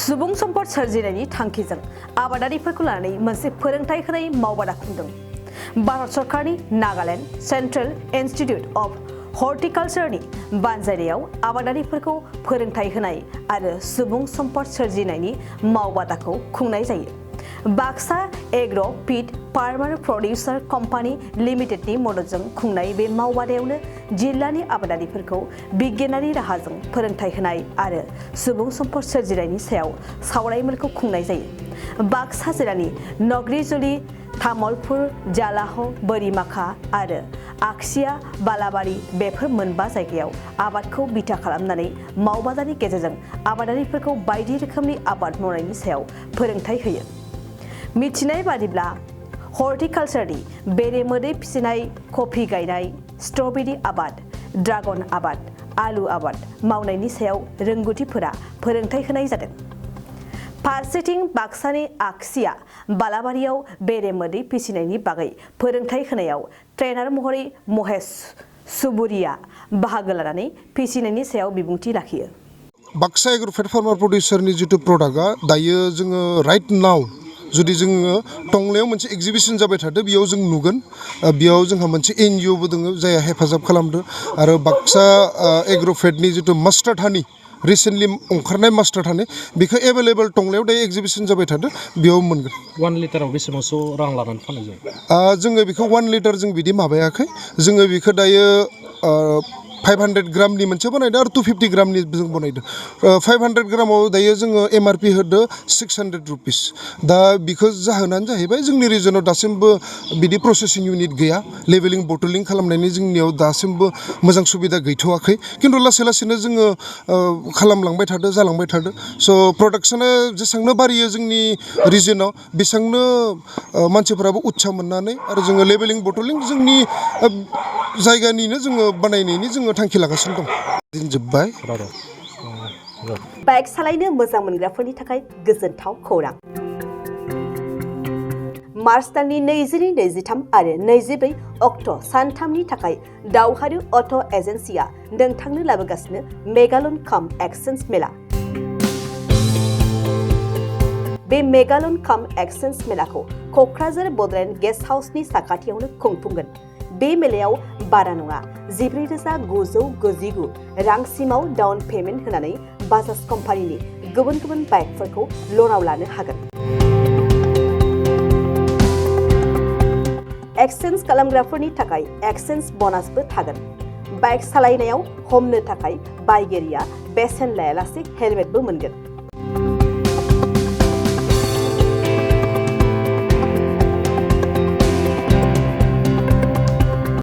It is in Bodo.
सुबुं सम्पद सोरजिनायनि थांखिजों आबादारिफोरखौ लानानै मोनसे फोरोंथाय होनाय मावबादा खुंदों। भारत सरकारनि नागालेण्ड सेन्ट्रेल इन्स्टिट्युट अफ हर्टिकालचारनि बानजायनायाव आबादारिफोरखौ फोरोंथाय होनाय आरो सुबुं सम्पद सोरजिनायनि मावबादाखौ खुंनाय जायो। Baksa agro' feed farmer producer company लिमिटेडनि मददजों खुंनाय बे मावबादायावनो जिल्लानि आबादारिफोरखौ बिगियानारि राहाजों फोरोंथाय होनाय आरो सुबुं सम्पद सोरजिनायनि सायाव सावरायमेलखौ खुंनाय जायो। बाक्सा जिल्लानि नगरिजुलि तामुलपुर जालाह बोरिमाखा आरो आक्सिया बालाबारि बेफोर मोनबा जायगायाव आबादखौ बिथा खालामनानै मावबादानि गेजेरजों आबादारिफोरखौ बायदि रोखोमनि आबाद मावनायनि सायाव फोरोंथाय होयो। मिथिनाय बादिब्ला हर्टिकालचारनि बेरे-मोदै फिसिनाय, कफि गायनाय, स्ट्रबेरी आबाद, ड्रागन आबाद, आलु आबाद मावनायनि सायाव रोंगौथिफोरा फोरोंथाय होनाय जादों। फारसेथिं बाक्सानि आक्सिया बालाबारियाव बेरे-मोदै फिसिनायनि बागै फोरोंथाय होनायाव ट्रेनार महरै महेश सुबुरिया बाहागो लानानै फिसिनायनि सायाव बिबुंथि लाखियो। बाक्सा एग्र'फीड फार्मार प्रडिउसारनि जितु प्रडाक्टआ दायो जोङो राइट नाउ जुदि जोङो टंलायाव मोनसे एग्जिबिशन जाबाय थादो बेयाव जों नुगोन। बेयाव जोंहा मोनसे NGOबो दङ जायहा हेफाजाब खालामदो आरो बाक्सा एग्र'फीडनि जितु मास्टार्ड हानि रिसेन्टलि ओंखारनाय मास्टार्ड हानि बेखौ एभेलेबल टंलायाव दायो एग्जिबिशन जाबाय थादो बेयाव मोनगोन। 1 लिटाराव बेसेबांसो रां लानानै फाननाय जायो? जोङो बेखौ 1 लिटार जों बिदि माबायाखै। जोङो बेखौ दायो 500 ग्रामनि मोनसे बनायदों आरो 250 ग्रामनि जों बनायदों। 500 ग्रामाव दायो जोङो MRP होदो 600 रुपिस। दा बेखौ जाहोनानो जाहैबाय जोंनि रिजनाव दासिमबो बिदि प्रसेसिं इउनिट गैया। लेभेलिं बटलिं खालामनायनि जोंनियाव दासिमबो मोजां सुबिदा गैथ'वाखै। खिन्थु लासै लासैनो जोङो खालामलांबाय थादो जालांबाय थादो। स' प्रडाक्शना जेसेबांनो बारियो जोंनि रिजनाव बेसेबांनो मानसिफोराबो उत्साह मोननानै आरो जोङो लेभेलिं बटलिं जोंनि जायगानिनो जोङो बानायनायनि जोङो थांखि लागासिनो दं। दिन जोब्बाय। बाइक सालायनो मोजां मोनग्राफोरनि थाखाय गोजोनथाव खौरां। मार्च दाननि 22-23 आरो 24 अक्ट' सानथामनि थाखाय दावहारु अट' एजेन्सिया नोंथांनो लाबोगासिनो मेगालन काम एक्सचेन्ज मेला। बे मेगालन काम एक्सचेन्ज मेलाखौ क'क्राझार बड'लेण्ड गेस्ट हाउसनि साखाथियावनो खुंफुंगोन। बे मेलायाव बारा नङा 14,999 रांसिमाव डाउन पेमेन्ट होनानै बाजाज कम्पानिनि गुबुन गुबुन बाइकफोरखौ ल'नाव लानो हागोन। एक्सचेन्ज खालामग्राफोरनि थाखाय एक्सचेन्ज ब'नासबो थागोन। बाइक सालायनायाव हमनो थाखाय बायगिरिया बेसेन लायालासे हेलमेटबो मोनगोन।